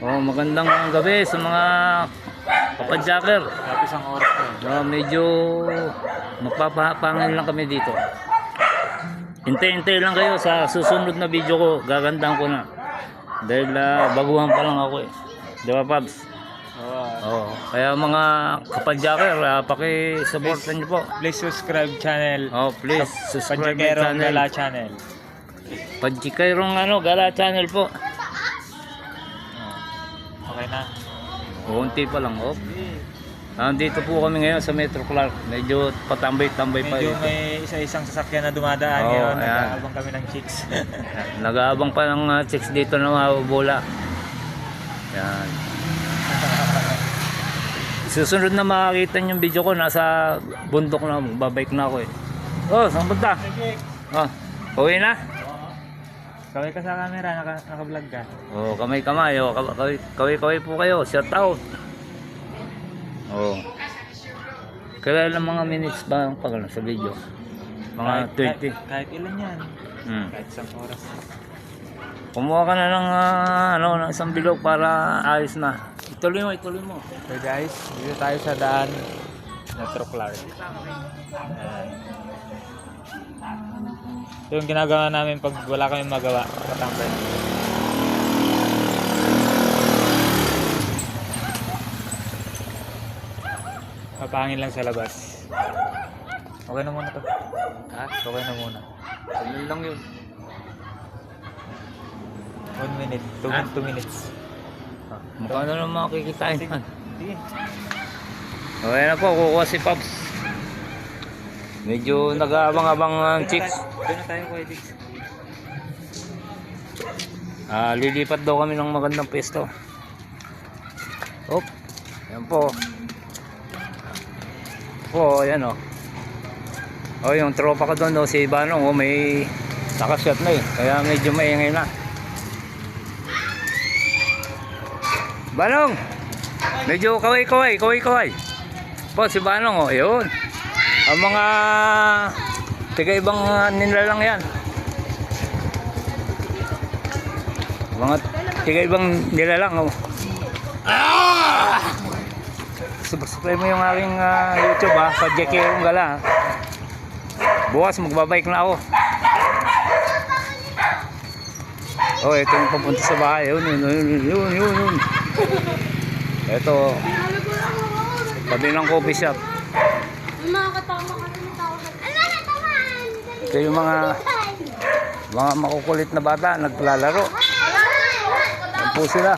Oh, magandang gabi sa mga kapadyaker. Tapos ang oras ko. Medyo magpapahangin lang kami dito. Hintay-hintay lang kayo sa susunod na video ko. Gagandang ko na. Dahil baguhan pa lang ako eh. Di ba, Pabs? Oo. Kaya mga kapadyaker, paki-supportan niyo po. Please subscribe channel. Oh, please subscribe my Padyakerong channel. Gala channel. Padyakerong Gala channel po. Okay na. Unti pa lang, oh. Nandito po kami ngayon sa Metro Clark. Medyo patambay-tambay pa Medyo ito. may isa-isang sasakyan na dumadaan Oo, ngayon. ayan. Nag-aabang kami ng chicks. Nag-aabang pa ng chicks dito na mabubula. Yan. Susunod na makakita yung video ko, nasa bundok na, babike na ako eh. Oh, saan punta? Oh, uwi na? Kaway ka sa camera, naka-vlog ka. Oh, kamay-kamay. Oh, kaway-kaway po kayo. Shout out. Oh. Kailan mga minutes ba ang pagano sa video? Mga 20. Kahit ilan yan. Kahit isang oras. Kumuha ka na ng ng isang bilog para ayos na. Ituloy mo. So guys, dito tayo sa daan Metro Clark. Ayan. Ito yung ginagawa namin pag wala kami magawa. Katambay. Papangin lang sa labas. Okay na muna to. Ha? Okay na muna. Ano lang yun? 1 minute. 2 minutes. Mukha na lang makikitain man. Sige. Okay na po, kukuha si Pops. Medyo nag-aabang-abang ang chicks. Doon na tayo kay Dix. Lilipat daw kami ng magandang pwesto. Op. Ayan po. Ayan o. Oh, yung tropa ko doon, si Banong, may nakasyat na eh. Kaya medyo maingay na. Banong! Medyo kaway-kaway. Po, si Banong, yun. Ang mga tiga-ibang nilalang yan. Mga tiga-ibang nilalang, Subscribe mo yung aking YouTube, Padyakerong Gala. Bukas magbabike na ako. Oh, ito yung papunta sa bahay. Yun. Ito. Tabi ng coffee shop. Ito yung mga makukulit na bata naglalaro. Yan po sila.